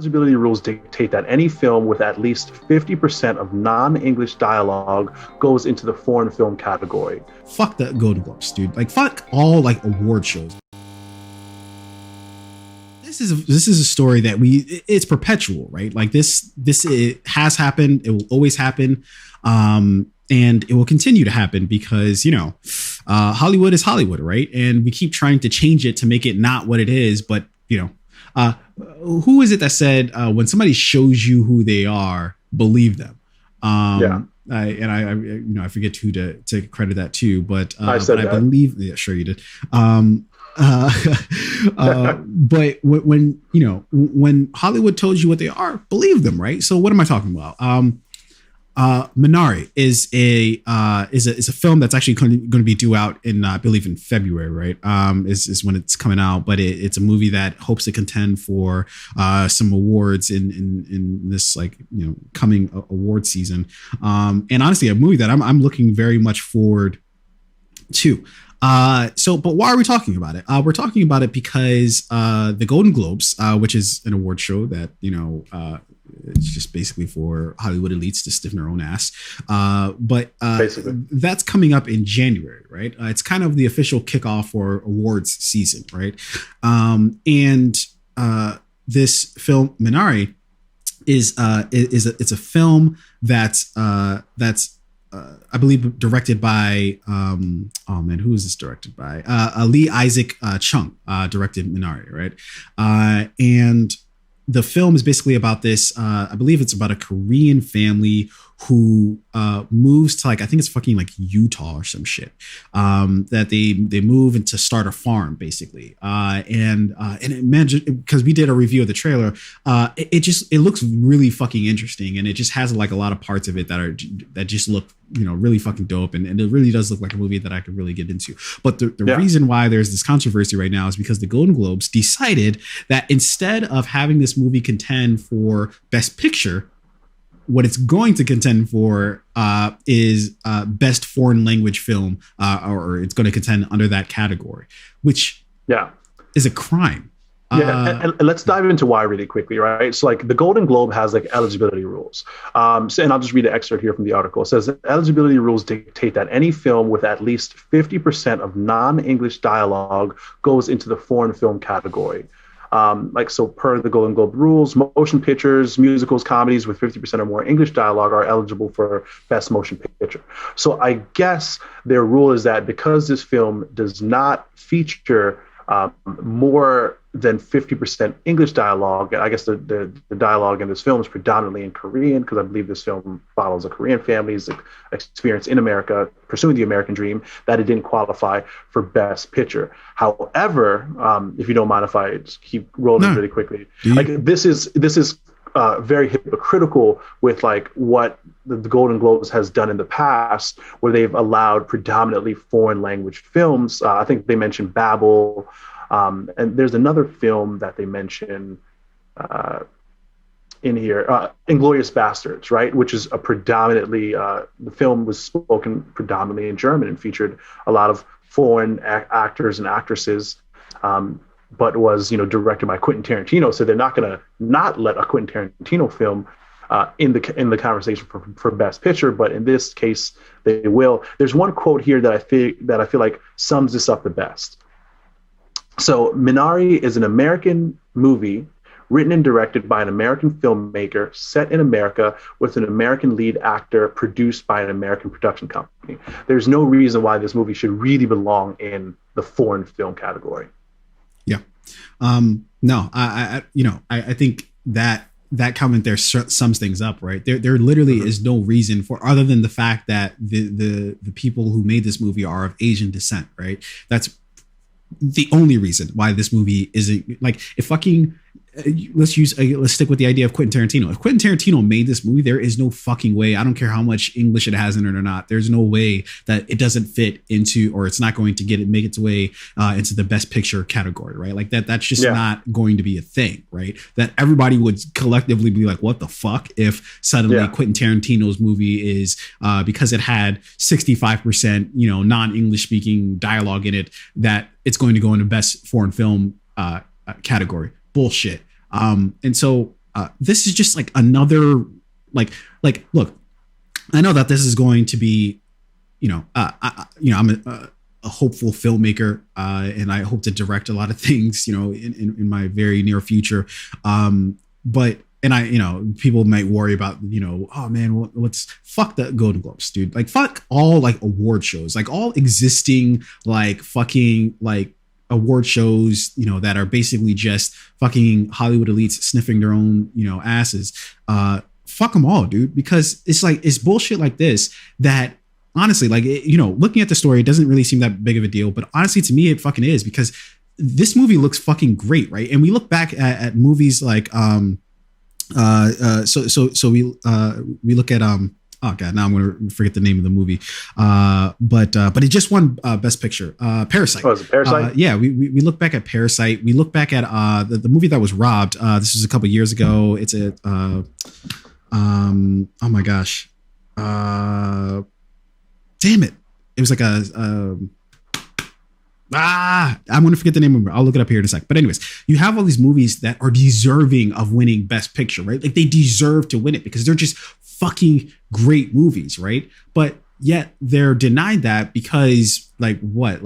Eligibility rules dictate that any film with at least 50% of non-English dialogue goes into the foreign film category. Fuck the Golden Globes, dude. Like, fuck all like award shows. This is a story that it's perpetual, right? Like this it has happened. It will always happen. And it will continue to happen because, Hollywood is Hollywood, right? And we keep trying to change it to make it not what it is. But, who is it that said, when somebody shows you who they are, believe them? I forget who to credit that to, but I believe, yeah, sure you did. But when Hollywood tells you what they are, believe them, right? So what am I talking about? Minari is a film that's actually going to be due out in I believe in February, right? Is when it's coming out, but it's a movie that hopes to contend for some awards in this coming award season. And honestly, a movie that I'm looking very much forward to. But why are we talking about it? We're talking about it because the Golden Globes, which is an award show that it's just basically for Hollywood elites to stiffen their own ass. But that's coming up in January, right? It's kind of the official kickoff for awards season, right? And this film Minari is a film that's I believe directed by who is this directed by? Lee Isaac Chung directed Minari, right? And the film is basically about this. I believe it's about a Korean family who moves to I think it's fucking Utah or some shit. That they move and to start a farm basically. And imagine, because we did a review of the trailer, it looks really fucking interesting, and it just has a lot of parts of it that just look really fucking dope, and it really does look like a movie that I could really get into. But the reason why there's this controversy right now is because the Golden Globes decided that instead of having this movie contend for Best Picture, what it's going to contend for is best foreign language film, or it's going to contend under that category, which is a crime. And let's dive into why really quickly, right? So the Golden Globe has eligibility rules. And I'll just read an excerpt here from the article. It says eligibility rules dictate that any film with at least 50% of non-English dialogue goes into the foreign film category. So per the Golden Globe rules, motion pictures, musicals, comedies with 50% or more English dialogue are eligible for Best Motion Picture. So I guess their rule is that because this film does not feature more than 50% English dialogue, I guess the dialogue in this film is predominantly in Korean, because I believe this film follows a Korean family's experience in America, pursuing the American dream, that it didn't qualify for Best Picture. However, if you don't mind if I just keep rolling really quickly, this is very hypocritical with what the Golden Globes has done in the past, where they've allowed predominantly foreign language films. I think they mentioned Babel, and there's another film that they mention in here, Inglourious Bastards, right? Which is a predominantly, the film was spoken predominantly in German and featured a lot of foreign actors and actresses, but was directed by Quentin Tarantino. So they're not going to not let a Quentin Tarantino film in the conversation for Best Picture, but in this case they will. There's one quote here that I feel like sums this up the best. So Minari is an American movie written and directed by an American filmmaker, set in America with an American lead actor, produced by an American production company. There's no reason why this movie should really belong in the foreign film category. Yeah. No, I think that comment there sums things up, right? There literally is no reason for, other than the fact that the people who made this movie are of Asian descent, right? That's the only reason why this movie isn't if fucking let's stick with the idea of Quentin Tarantino. If Quentin Tarantino made this movie, there is no fucking way. I don't care how much English it has in it or not. There's no way that it doesn't fit into, or it's not going to make its way into the Best Picture category, right? That's just not going to be a thing, right? That everybody would collectively be like, what the fuck, if suddenly Quentin Tarantino's movie is because it had 65% non-English speaking dialogue in it, that it's going to go into Best Foreign Film category. Bullshit. And so this is just like another look. I know that this is going to be, I'm a hopeful filmmaker, and I hope to direct a lot of things, in my very near future. But people might worry about, oh man, what's fuck the Golden Globes, dude. Like fuck all like award shows, like all existing like fucking like award shows, that are basically just fucking Hollywood elites sniffing their own, asses. Fuck them all, dude, because it's bullshit like this that honestly, like, looking at the story, it doesn't really seem that big of a deal, but honestly, to me, it fucking is, because this movie looks fucking great, right? And we look back at movies like, we look at, oh god, now I'm going to forget the name of the movie, but it just won Best Picture, Parasite. Oh, is it Parasite? Yeah, we look back at Parasite. We look back at the movie that was robbed. This was a couple years ago. It's a, oh my gosh. Damn it. It was like I'm going to forget the name of it. I'll look it up here in a sec. But anyways, you have all these movies that are deserving of winning Best Picture, right? Like they deserve to win it because they're just fucking great movies, right? But yet they're denied that because what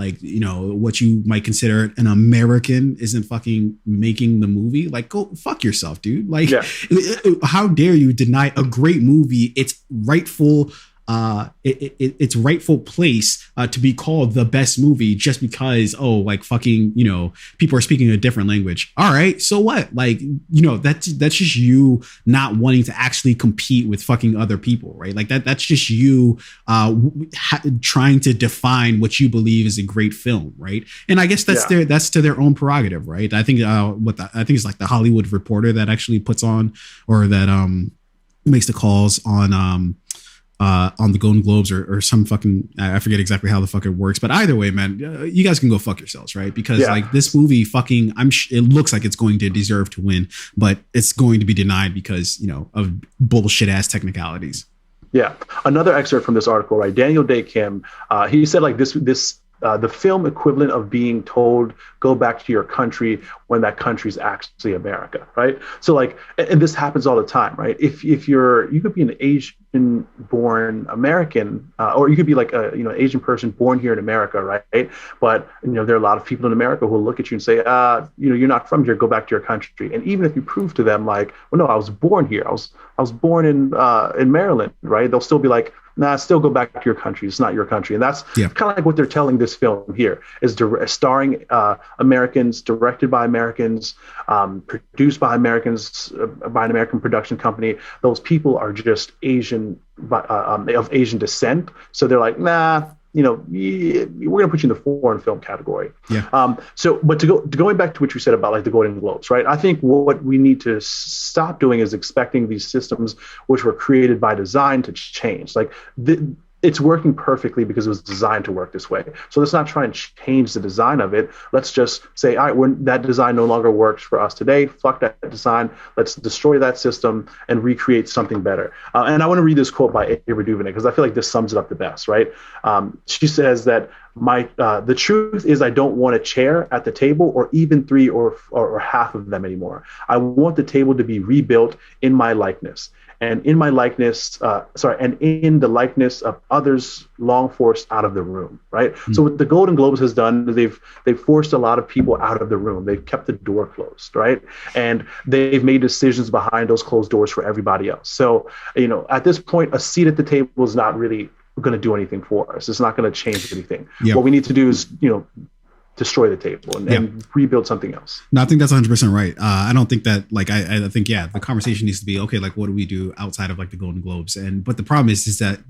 you might consider an American isn't fucking making the movie. Like, go fuck yourself, dude. Like, yeah. How dare you deny a great movie its rightful its rightful place to be called the best movie just because people are speaking a different language. All right, so what? Like, that's just you not wanting to actually compete with fucking other people, right? Like that's just you trying to define what you believe is a great film, right? And I guess that's to their own prerogative, right? I think I think it's like the Hollywood Reporter that actually puts on, or that makes the calls on the Golden Globes or some fucking, I forget exactly how the fuck it works, but either way, man, you guys can go fuck yourselves, right? Because like this movie fucking, it looks like it's going to deserve to win, but it's going to be denied because, of bullshit ass technicalities. Yeah. Another excerpt from this article, right? Daniel Day Kim, he said like this, the film equivalent of being told, go back to your country when that country's actually America, right? So like, and this happens all the time, right? If you could be an Asian born American, or you could be like a, Asian person born here in America, right? But, there are a lot of people in America who will look at you and say, you're not from here, go back to your country. And even if you prove to them like, well, no, I was born here. I was born in Maryland, right? They'll still be like, nah, still go back to your country. It's not your country. And that's kind of like what they're telling this film here, is starring Americans, directed by Americans, produced by Americans, by an American production company. Those people are just Asian, of Asian descent. So they're like, nah, we're going to put you in the foreign film category. Yeah. But going back to what you said about like the Golden Globes, right? I think what we need to stop doing is expecting these systems, which were created by design, to change. Like it's working perfectly because it was designed to work this way. So let's not try and change the design of it. Let's just say, all right, that design no longer works for us today. Fuck that design. Let's destroy that system and recreate something better. And I want to read this quote by Ava DuVernay because I feel like this sums it up the best, right? She says that the truth is I don't want a chair at the table or even three or half of them anymore. I want the table to be rebuilt in my likeness. And in my likeness, and in the likeness of others long forced out of the room, right? Mm-hmm. So what the Golden Globes has done, they've forced a lot of people out of the room. They've kept the door closed, right? And they've made decisions behind those closed doors for everybody else. So, at this point, a seat at the table is not really going to do anything for us. It's not going to change anything. Yep. What we need to do is, destroy the table and rebuild something else. No, I think that's 100% right. I don't think that I think, the conversation needs to be, okay, like what do we do outside of like the Golden Globes? But the problem is that,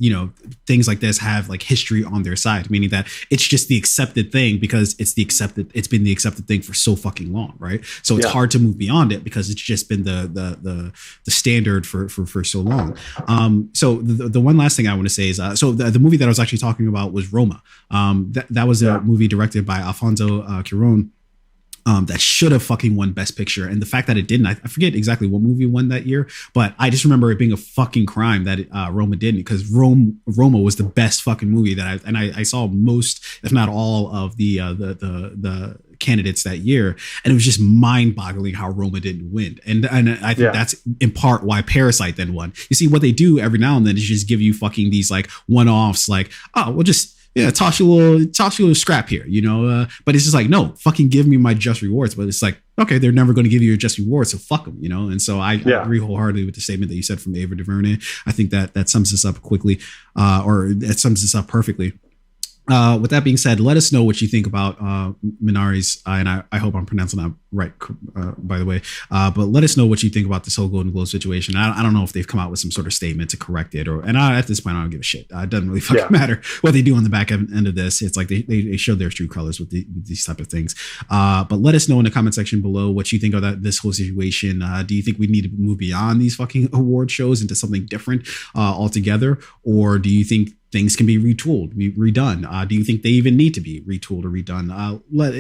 things like this have like history on their side, meaning that it's just the accepted thing because it's been the accepted thing for so fucking long. Right. So it's hard to move beyond it because it's just been the standard for so long. So the one last thing I want to say is, the movie that I was actually talking about was Roma. That was a movie directed by Alfonso Cuarón, that should have fucking won Best Picture. And the fact that it didn't, I forget exactly what movie won that year, but I just remember it being a fucking crime that Roma didn't, because Roma was the best fucking movie that I saw most, if not all, of the candidates that year, and it was just mind-boggling how Roma didn't win. And I think that's in part why Parasite then won. You see, what they do every now and then is just give you fucking these like one-offs, like, oh, we'll just toss you a little scrap here, but it's just like, no, fucking give me my just rewards. But it's like, okay, they're never going to give you your just rewards, so fuck them, And so I agree wholeheartedly with the statement that you said from Ava DuVernay. I think that sums this up quickly, or that sums this up perfectly. With that being said, let us know what you think about Minari's, and I hope I'm pronouncing that right, by the way. But let us know what you think about this whole Golden Globe situation. I don't know if they've come out with some sort of statement to correct it, at this point, I don't give a shit. It doesn't really fucking matter what they do on the back end of this. It's like they show their true colors with these type of things. But let us know in the comment section below what you think of this whole situation. Do you think we need to move beyond these fucking award shows into something different altogether, or do you think things can be retooled, redone? Do you think they even need to be retooled or redone?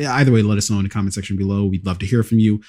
Either way, let us know in the comment section below. We'd love to hear from you.